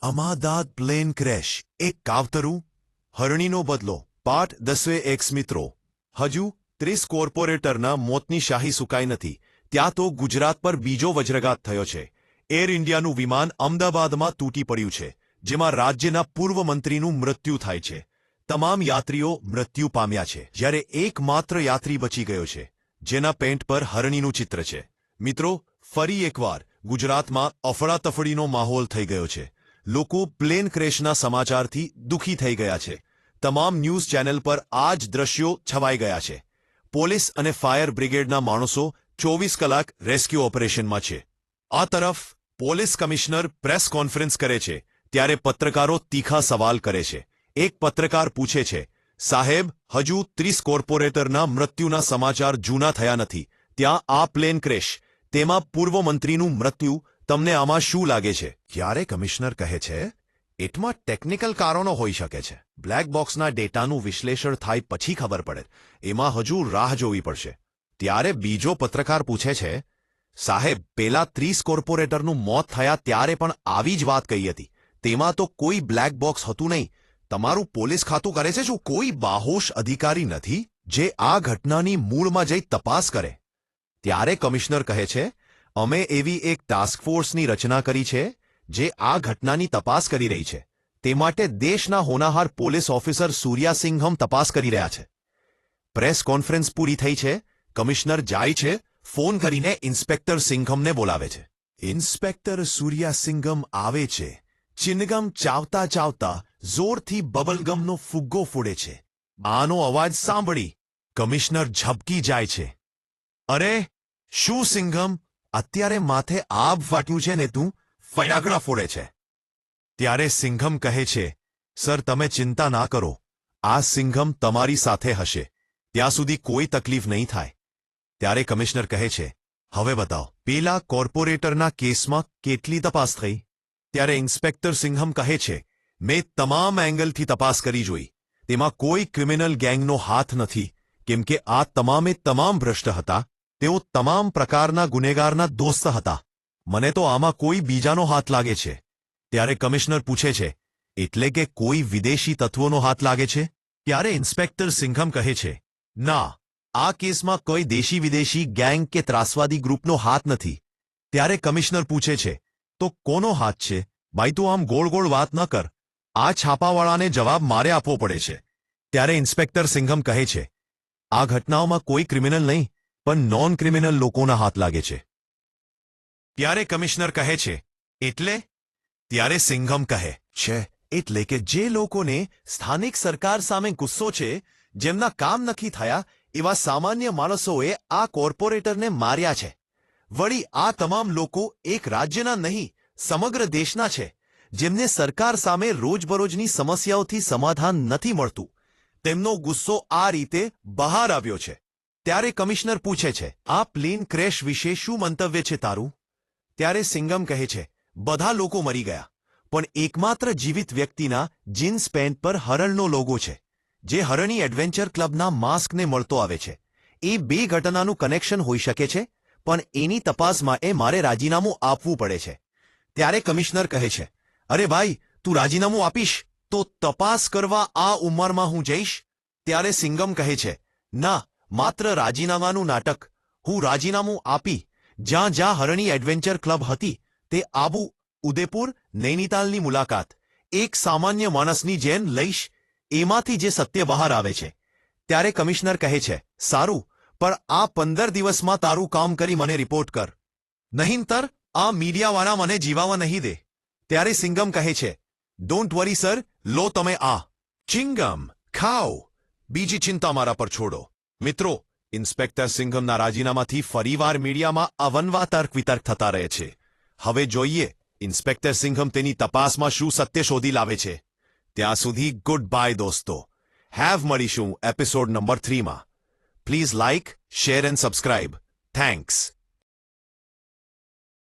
અમાદાદ plane crash એક કાવતરું હરણીનો બદલો પાઠ 10x મિત્રો હજુ 30 કોર્પોરેટરના મોતની શાહી સુકાઈ નથી ત્યાં તો ગુજરાત પર બીજો વજ્રઘાત થયો છે. એર ઇન્ડિયાનું વિમાન અમદાવાદમાં તૂટી પડ્યું છે જેમાં રાજ્યના પૂર્વ મંત્રીનું મૃત્યુ થાય છે. તમામ યાત્રીઓ મૃત્યુ પામ્યા છે જ્યારે એકમાત્ર યાત્રી બચી ગયો છે જેના પેન્ટ પર હરણીનું ચિત્ર છે. મિત્રો ફરી એકવાર ગુજરાતમાં અફડાતફડીનો માહોલ થઈ ગયો છે. લોકો પ્લેન ક્રેશના સમાચારથી દુઃખી થઈ ગયા છે. તમામ ન્યૂઝ ચેનલ પર આ જ દ્રશ્યો છવાઈ ગયા છે. પોલીસ અને ફાયર બ્રિગેડના માણસો 24 કલાક રેસ્ક્યુ ઓપરેશનમાં છે. આ તરફ પોલીસ કમિશનર પ્રેસ કોન્ફરન્સ કરે છે ત્યારે પત્રકારો તીખા સવાલ કરે છે. એક પત્રકાર પૂછે છે, સાહેબ હજુ 30 કોર્પોરેટરના મૃત્યુના સમાચાર જૂના થયા નથી, ત્યાં આ પ્લેન ક્રેશ, તેમાં પૂર્વ મંત્રીનું મૃત્યુ, તમને આમાં શું લાગે છે? ત્યારે કમિશનર કહે છે, એટલા ટેકનિકલ કારણો હોઈ શકે છે. બ્લેક બોક્સના ડેટાનું વિશ્લેષણ થાય પછી ખબર પડે, એમાં હજુ રાહ જોવી પડશે. ત્યારે બીજો પત્રકાર પૂછે છે, સાહેબ પેલા 30 કોર્પોરેટરનું મોત થયા ત્યારે પણ આવી જ વાત કહી હતી, તેમાં તો કોઈ બ્લેક બોક્સ હતું નહીં. તમારું પોલીસ ખાતું કરે છે શું કોઈ બાહોશ અધિકારી નથી જે આ ઘટનાની મૂળમાં જઈ તપાસ કરે? ત્યારે કમિશનર કહે છે, અમે એવી એક ટાસ્ક ફોર્સની રચના કરી છે જે આ ઘટનાની તપાસ કરી રહી છે. તે માટે દેશના હોનાહાર પોલીસ ઓફિસર સૂર્યા સિંઘમ તપાસ કરી રહ્યા છે. પ્રેસ કોન્ફરન્સ પૂરી થઈ છે. કમિશનર જાય છે, ફોન કરીને ઇન્સ્પેક્ટર સિંઘમને બોલાવે છે. ઇન્સ્પેક્ટર સૂર્યા સિંઘમ આવે છે. ચિનગમ ચાવતા ચાવતા જોરથી બબલગમનો ફુગ્ગો ફોડે છે. આનો અવાજ સાંભળી કમિશનર ઝબકી જાય છે. અરે શું સિંઘમ, અત્યારે માથે આબ ફાટ્યું છે ને તું ફટાકડા ફોડે છે? ત્યારે સિંઘમ કહે છે, સર તમે ચિંતા ના કરો, આ સિંઘમ તમારી સાથે હશે, ત્યાં સુધી કોઈ તકલીફ નહીં થાય. ત્યારે કમિશનર કહે છે, હવે બતાવો પેલા કોર્પોરેટરના કેસમાં કેટલી તપાસ થઈ? ત્યારે ઇન્સ્પેક્ટર સિંઘમ કહે છે, મેં તમામ એંગલથી તપાસ કરી જોઈ, તેમાં કોઈ ક્રિમિનલ ગેંગનો હાથ નથી, કેમ કે આ તમામે તમામ ભ્રષ્ટ હતા. તેઓ તમામ પ્રકારના ગુનેગારના દોસ્ત હતા. મને તો આમાં કોઈ બીજાનો હાથ લાગે છે. ત્યારે કમિશનર પૂછે છે, એટલે કે કોઈ વિદેશી તત્વોનો હાથ લાગે છે? ત્યારે ઇન્સ્પેક્ટર સિંઘમ કહે છે, ના, આ કેસમાં કોઈ દેશી વિદેશી ગેંગ કે ત્રાસવાદી ગ્રુપનો હાથ નથી. ત્યારે કમિશનર પૂછે છે, તો કોનો હાથ છે? ભાઈ તું આમ ગોળ ગોળ વાત ન કર, આ છાપાવાળાને જવાબ મારે આપવો પડે છે. ત્યારે ઇન્સ્પેક્ટર સિંઘમ કહે છે, આ ઘટનાઓમાં કોઈ ક્રિમિનલ નહીં પણ નોન ક્રિમિનલ લોકોના હાથ લાગે છે. ત્યારે કમિશનર કહે છે, એટલે? ત્યારે સિંઘમ કહે છે, એટલે કે જે લોકોને સ્થાનિક સરકાર સામે ગુસ્સો છે, જેમના કામ નથી થયા, એવા સામાન્ય માણસોએ આ કોર્પોરેટરને માર્યા છે. વળી આ તમામ લોકો એક રાજ્યના નહીં, સમગ્ર દેશના છે, જેમને સરકાર સામે રોજબરોજની સમસ્યાઓથી સમાધાન નથી મળતું. તેમનો ગુસ્સો આ રીતે બહાર આવ્યો છે. ત્યારે કમિશનર પૂછે છે, આ પ્લેન ક્રેશ વિશે શું મંતવ્ય છે તારું? ત્યારે સિંઘમ કહે છે, બધા લોકો મરી ગયા, પણ એકમાત્ર જીવિત વ્યક્તિના જીન્સ પેન્ટ પર હરણનો લોગો છે, જે હરણી એડવેન્ચર ક્લબના માસ્કને મળતો આવે છે. એ બે ઘટનાનું કનેક્શન હોઈ શકે છે, પણ એની તપાસ માટે મારે રાજીનામું આપવું પડે છે. ત્યારે કમિશનર કહે છે, અરે ભાઈ તું રાજીનામું આપીશ તો તપાસ કરવા આ ઉંમરમાં હું જઈશ? ત્યારે સિંઘમ કહે છે, ના, માત્ર રાજીનામાનું નાટક. હું રાજીનામું આપી જ્યાં જ્યાં હરણી એડવેન્ચર ક્લબ હતી તે આબુ, ઉદયપુર, નૈનીતાલની મુલાકાત એક સામાન્ય માણસની જેમ લઈશ, એમાંથી જે સત્ય બહાર આવે છે. ત્યારે કમિશનર કહે છે, સારું, પણ આ 15 દિવસમાં તારું કામ કરી મને રિપોર્ટ કર, નહીંતર આ મીડિયાવાળા મને જીવાવા નહીં દે. ત્યારે સિંઘમ કહે છે, ડોન્ટ વરી સર, લો તમે આ ચિંગમ ખાઓ, બીજી ચિંતા મારા પર છોડો. મિત્રો, ઇન્સ્પેક્ટર સિંઘમના રાજીનામાથી ફરીવાર મીડિયામાં અવનવા તર્ક વિતર્ક થતા રહે છે. હવે જોઈએ ઇન્સ્પેક્ટર સિંઘમ તેની તપાસમાં શું સત્ય શોધી લાવે છે. ત્યાં સુધી ગુડ બાય દોસ્તો. હેવ મળીશું એપિસોડ નંબર 3 માં. Please like, share and subscribe. Thanks.